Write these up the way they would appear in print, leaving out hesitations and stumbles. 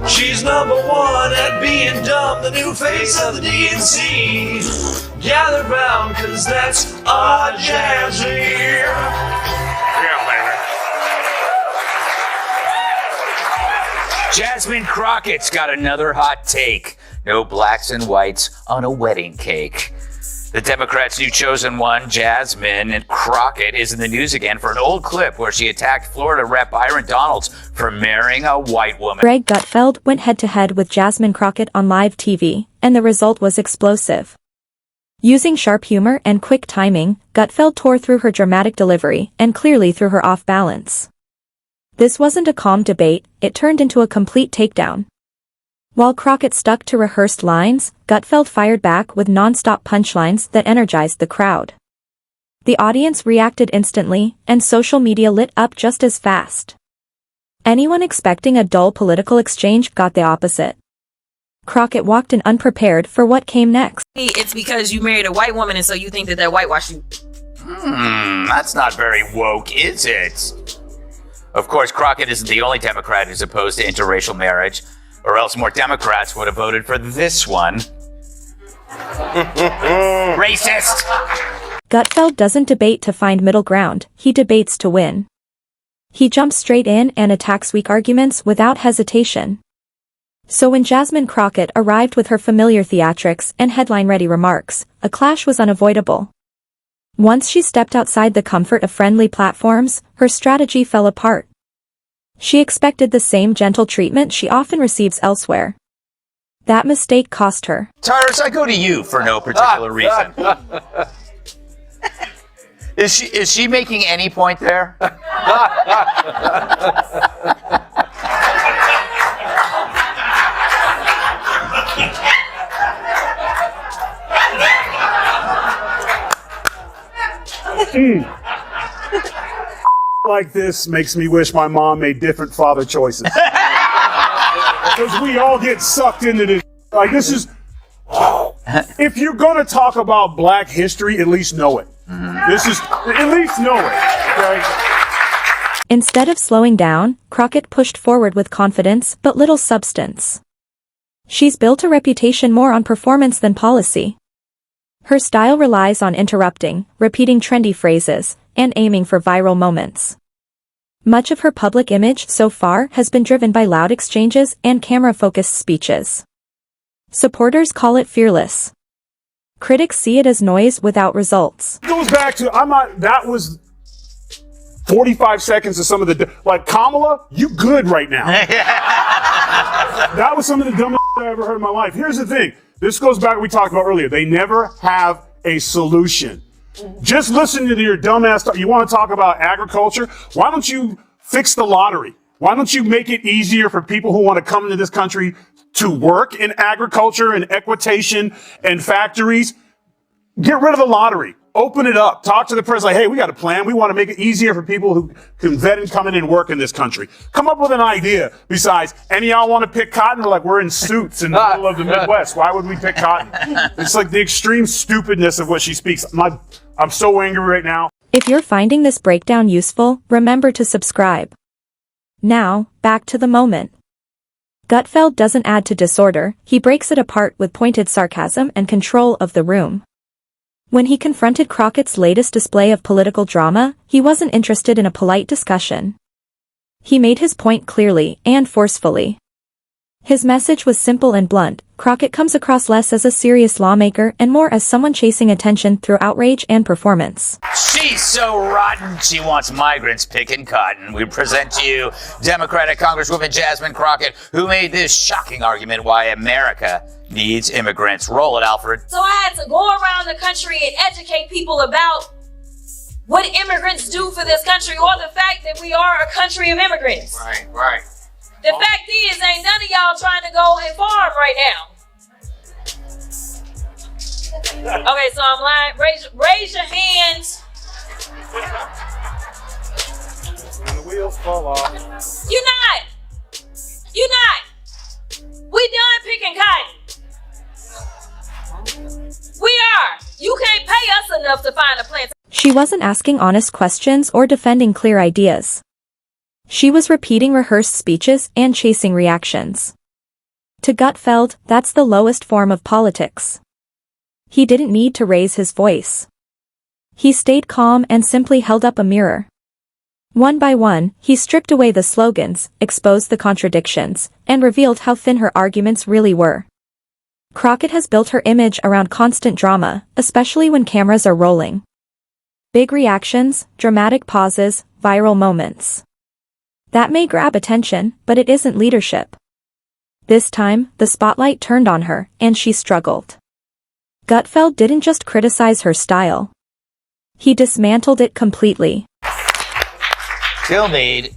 She's number one at being dumb, the new face of the DNC. Gather round, cause that's our Jasmine. Yeah, baby. Jasmine Crockett's got another hot take. No blacks and whites on a wedding cake. The Democrats' new chosen one, Jasmine Crockett, is in the news again for an old clip where she attacked Florida Rep. Byron Donalds for marrying a white woman. Greg Gutfeld went head-to-head with Jasmine Crockett on live TV, and the result was explosive. Using sharp humor and quick timing, Gutfeld tore through her dramatic delivery and clearly threw her off balance. This wasn't a calm debate, it turned into a complete takedown. While Crockett stuck to rehearsed lines, Gutfeld fired back with non-stop punchlines that energized the crowd. The audience reacted instantly, and social media lit up just as fast. Anyone expecting a dull political exchange got the opposite. Crockett walked in unprepared for what came next. It's because you married a white woman and so you think that they're whitewashing. That's not very woke, is it? Of course, Crockett isn't the only Democrat who's opposed to interracial marriage, or else more Democrats would have voted for this one. Racist! Gutfeld doesn't debate to find middle ground, he debates to win. He jumps straight in and attacks weak arguments without hesitation. So when Jasmine Crockett arrived with her familiar theatrics and headline-ready remarks, a clash was unavoidable. Once she stepped outside the comfort of friendly platforms, her strategy fell apart. She expected the same gentle treatment she often receives elsewhere. That mistake cost her. Tyrus, I go to you for no particular reason. Is she making any point there? Like this makes me wish my mom made different father choices. Because we all get sucked into this. Like, this is... If you're going to talk about black history, at least know it. This is... At least know it. Okay? Instead of slowing down, Crockett pushed forward with confidence but little substance. She's built a reputation more on performance than policy. Her style relies on interrupting, repeating trendy phrases, and aiming for viral moments. Much of her public image so far has been driven by loud exchanges and camera-focused speeches. Supporters call it fearless. Critics see it as noise without results. It goes back to, that was 45 seconds of some of the, like, Kamala, you good right now. That was some of the dumbest I ever heard in my life. Here's the thing. This goes back to what we talked about earlier. They never have a solution. Just listen to your dumbass talk. You want to talk about agriculture? Why don't you fix the lottery? Why don't you make it easier for people who want to come into this country to work in agriculture and equitation and factories? Get rid of the lottery. Open it up. Talk to the president. Like, hey, we got a plan. We want to make it easier for people who can vet and come in and work in this country. Come up with an idea. Besides, any of y'all want to pick cotton? Like, we're in suits in the middle of the Midwest. Why would we pick cotton? It's like the extreme stupidness of what she speaks. I'm so angry right now. If you're finding this breakdown useful, remember to subscribe. Now, back to the moment. Gutfeld doesn't add to disorder, he breaks it apart with pointed sarcasm and control of the room. When he confronted Crockett's latest display of political drama, he wasn't interested in a polite discussion. He made his point clearly and forcefully. His message was simple and blunt. Crockett comes across less as a serious lawmaker and more as someone chasing attention through outrage and performance. She's so rotten, she wants migrants picking cotton. We present to you Democratic Congresswoman Jasmine Crockett, who made this shocking argument why America needs immigrants. Roll it, Alfred. So I had to go around the country and educate people about what immigrants do for this country, or the fact that we are a country of immigrants. Right. The fact is, ain't none of y'all trying to go and farm right now. Okay, so I'm lying. Raise your hands. When the wheels fall off. You're not. We done picking cotton. We are. You can't pay us enough to find a plant. She wasn't asking honest questions or defending clear ideas. She was repeating rehearsed speeches and chasing reactions. To Gutfeld, that's the lowest form of politics. He didn't need to raise his voice. He stayed calm and simply held up a mirror. One by one, he stripped away the slogans, exposed the contradictions, and revealed how thin her arguments really were. Crockett has built her image around constant drama, especially when cameras are rolling. Big reactions, dramatic pauses, viral moments. That may grab attention, but it isn't leadership. This time, the spotlight turned on her, and she struggled. Gutfeld didn't just criticize her style. He dismantled it completely. Tillmaid,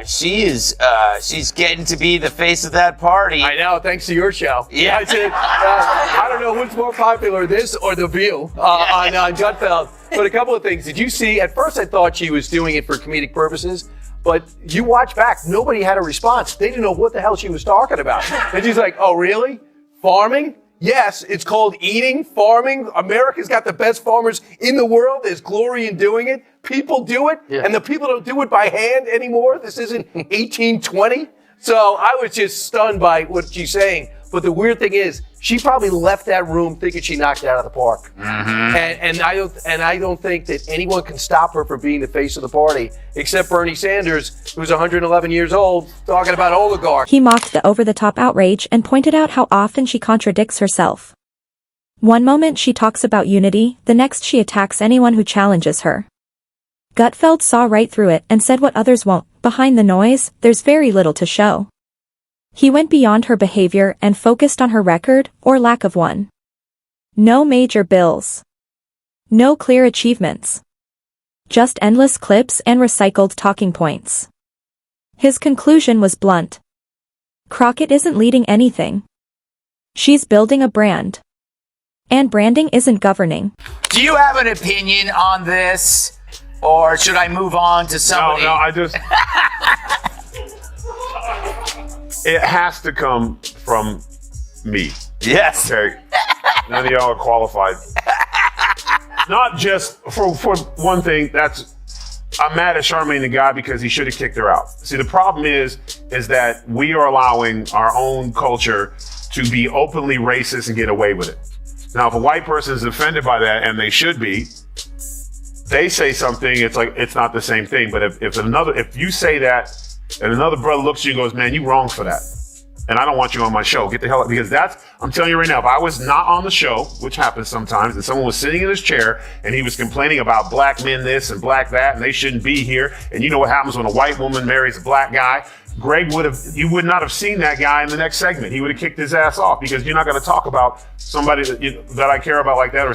she's getting to be the face of that party. I know, thanks to your show. Yeah. I don't know what's more popular, this or The View on Gutfeld. But a couple of things. Did you see, at first I thought she was doing it for comedic purposes, but you watch back, nobody had a response. They didn't know what the hell she was talking about. And she's like, oh, really? Farming? Yes, it's called eating, farming. America's got the best farmers in the world. There's glory in doing it. People do it, and the people don't do it by hand anymore. This isn't 1820. So I was just stunned by what she's saying. But the weird thing is, she probably left that room thinking she knocked it out of the park. Mm-hmm. And I don't think that anyone can stop her from being the face of the party, except Bernie Sanders, who's 111 years old, talking about oligarchs. He mocked the over-the-top outrage and pointed out how often she contradicts herself. One moment she talks about unity, the next she attacks anyone who challenges her. Gutfeld saw right through it and said what others won't. Behind the noise, there's very little to show. He went beyond her behavior and focused on her record, or lack of one. No major bills. No clear achievements. Just endless clips and recycled talking points. His conclusion was blunt. Crockett isn't leading anything. She's building a brand. And branding isn't governing. Do you have an opinion on this? Or should I move on to somebody? No, I just... It has to come from me. Yes. Okay. None of y'all are qualified. Not just for one thing, I'm mad at Charmaine the guy because he should have kicked her out. See, the problem is that we are allowing our own culture to be openly racist and get away with it. Now, if a white person is offended by that, and they should be, they say something, it's like, it's not the same thing. But if you say that, and another brother looks at you and goes, man, you wrong for that. And I don't want you on my show. Get the hell out. Because I'm telling you right now, if I was not on the show, which happens sometimes, and someone was sitting in his chair and he was complaining about black men this and black that, and they shouldn't be here. And you know what happens when a white woman marries a black guy? You would not have seen that guy in the next segment. He would have kicked his ass off because you're not going to talk about somebody that I care about like that, or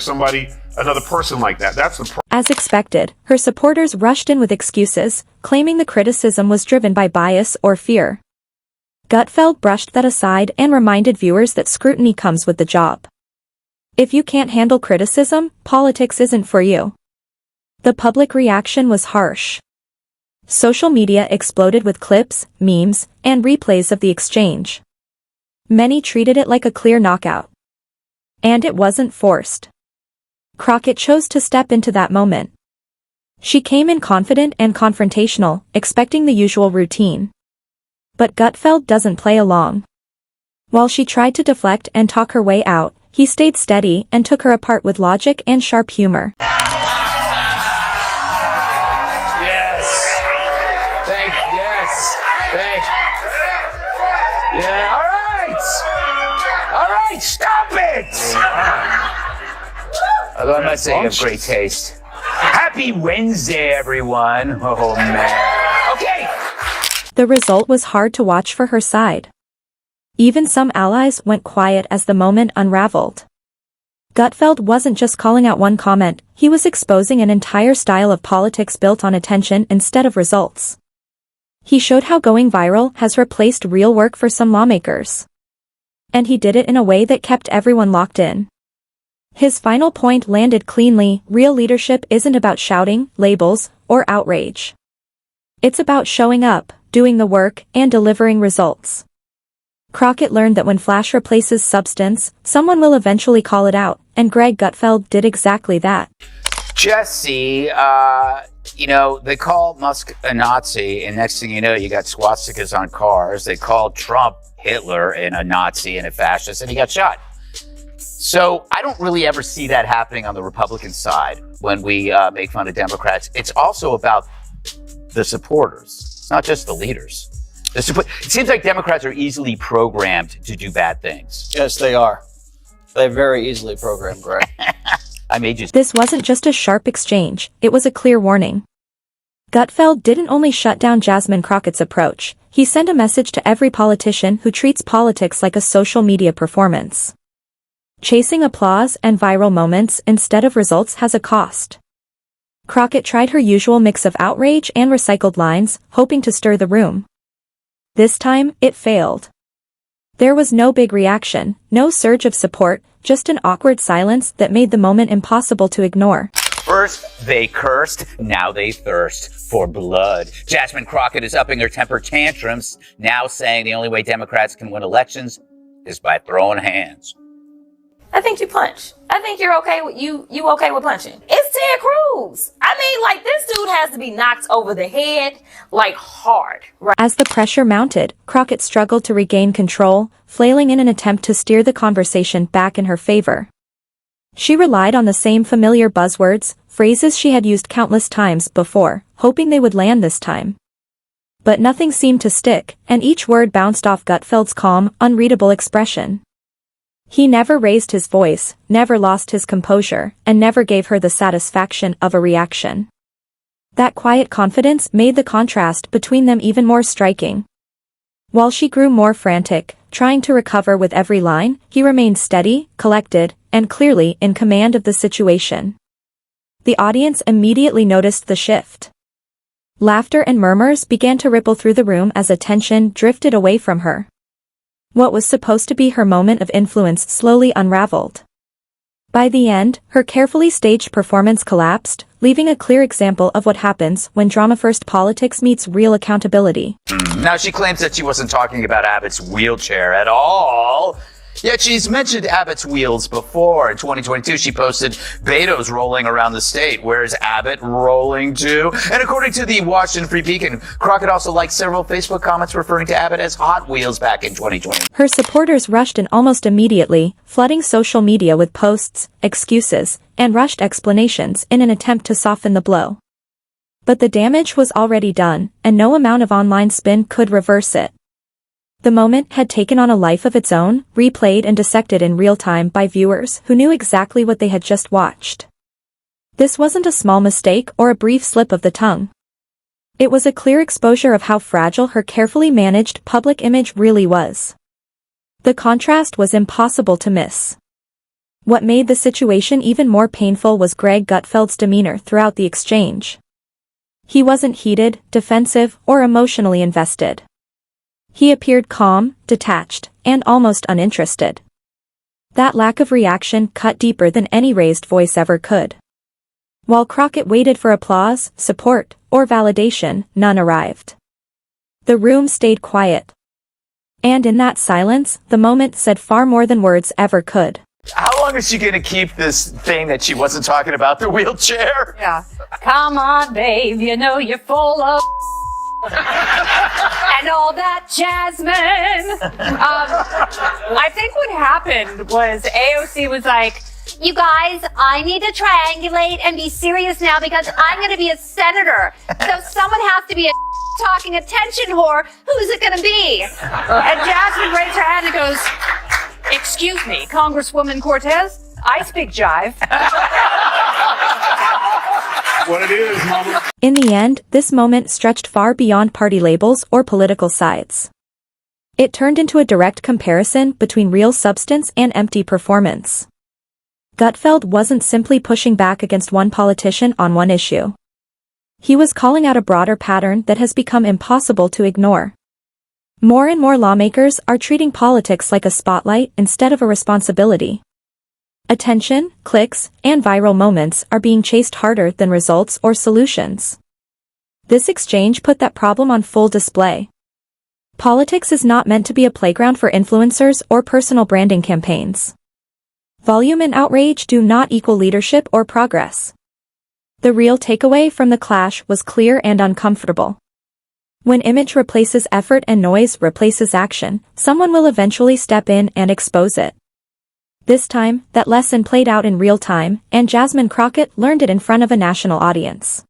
another person like that. That's the problem. As expected, her supporters rushed in with excuses, claiming the criticism was driven by bias or fear. Gutfeld brushed that aside and reminded viewers that scrutiny comes with the job. If you can't handle criticism, politics isn't for you. The public reaction was harsh. Social media exploded with clips, memes, and replays of the exchange. Many treated it like a clear knockout. And it wasn't forced. Crockett chose to step into that moment. She came in confident and confrontational, expecting the usual routine. But Gutfeld doesn't play along. While she tried to deflect and talk her way out, he stayed steady and took her apart with logic and sharp humor. Yeah, all right, stop it! Although I'm not saying you have great taste. Happy Wednesday, everyone. Oh, man. Okay. The result was hard to watch for her side. Even some allies went quiet as the moment unraveled. Gutfeld wasn't just calling out one comment, he was exposing an entire style of politics built on attention instead of results. He showed how going viral has replaced real work for some lawmakers. And he did it in a way that kept everyone locked in. His final point landed cleanly: real leadership isn't about shouting, labels, or outrage. It's about showing up, doing the work, and delivering results. Crockett learned that when flash replaces substance, someone will eventually call it out, and Gutfeld did exactly that. Jesse, they call Musk a Nazi, and next thing you know, you got swastikas on cars. They called Trump Hitler and a Nazi and a fascist, and he got shot. So I don't really ever see that happening on the Republican side when we make fun of Democrats. It's also about the supporters. It's not just the leaders. It seems like Democrats are easily programmed to do bad things. Yes, they are. They're very easily programmed, Greg. I made you. This wasn't just a sharp exchange, it was a clear warning. Gutfeld didn't only shut down Jasmine Crockett's approach, he sent a message to every politician who treats politics like a social media performance. Chasing applause and viral moments instead of results has a cost. Crockett tried her usual mix of outrage and recycled lines, hoping to stir the room. This time, it failed. There was no big reaction, no surge of support, just an awkward silence that made the moment impossible to ignore. First, they cursed, now they thirst for blood. Jasmine Crockett is upping her temper tantrums, now saying the only way Democrats can win elections is by throwing hands. I think you punch. I think you're okay with you okay with punching. It's Ted Cruz. I mean, like, this dude has to be knocked over the head, like, hard, right? As the pressure mounted, Crockett struggled to regain control, flailing in an attempt to steer the conversation back in her favor. She relied on the same familiar buzzwords, phrases she had used countless times before, hoping they would land this time. But nothing seemed to stick, and each word bounced off Gutfeld's calm, unreadable expression. He never raised his voice, never lost his composure, and never gave her the satisfaction of a reaction. That quiet confidence made the contrast between them even more striking. While she grew more frantic, trying to recover with every line, he remained steady, collected, and clearly in command of the situation. The audience immediately noticed the shift. Laughter and murmurs began to ripple through the room as attention drifted away from her. What was supposed to be her moment of influence slowly unraveled. By the end, her carefully staged performance collapsed, leaving a clear example of what happens when drama-first politics meets real accountability. Now she claims that she wasn't talking about Abbott's wheelchair at all. Yet she's mentioned Abbott's wheels before. In 2022, she posted Beto's rolling around the state. Where's Abbott rolling to? And according to the Washington Free Beacon, Crockett also liked several Facebook comments referring to Abbott as Hot Wheels back in 2020. Her supporters rushed in almost immediately, flooding social media with posts, excuses, and rushed explanations in an attempt to soften the blow. But the damage was already done, and no amount of online spin could reverse it. The moment had taken on a life of its own, replayed and dissected in real time by viewers who knew exactly what they had just watched. This wasn't a small mistake or a brief slip of the tongue. It was a clear exposure of how fragile her carefully managed public image really was. The contrast was impossible to miss. What made the situation even more painful was Greg Gutfeld's demeanor throughout the exchange. He wasn't heated, defensive, or emotionally invested. He appeared calm, detached, and almost uninterested. That lack of reaction cut deeper than any raised voice ever could. While Crockett waited for applause, support, or validation, none arrived. The room stayed quiet. And in that silence, the moment said far more than words ever could. How long is she going to keep this thing that she wasn't talking about, the wheelchair? Yeah. Come on, babe, you know you're full of and all that, Jasmine. I think what happened was AOC was like, you guys, I need to triangulate and be serious now because I'm going to be a senator. So someone has to be a talking attention whore. Who's it going to be? and Jasmine raised her hand and goes, excuse me, Congresswoman Cortez, I speak jive. What it is, mama. In the end, this moment stretched far beyond party labels or political sides. It turned into a direct comparison between real substance and empty performance. Gutfeld wasn't simply pushing back against one politician on one issue. He was calling out a broader pattern that has become impossible to ignore. More and more lawmakers are treating politics like a spotlight instead of a responsibility. Attention, clicks, and viral moments are being chased harder than results or solutions. This exchange put that problem on full display. Politics is not meant to be a playground for influencers or personal branding campaigns. Volume and outrage do not equal leadership or progress. The real takeaway from the clash was clear and uncomfortable. When image replaces effort and noise replaces action, someone will eventually step in and expose it. This time, that lesson played out in real time, and Jasmine Crockett learned it in front of a national audience.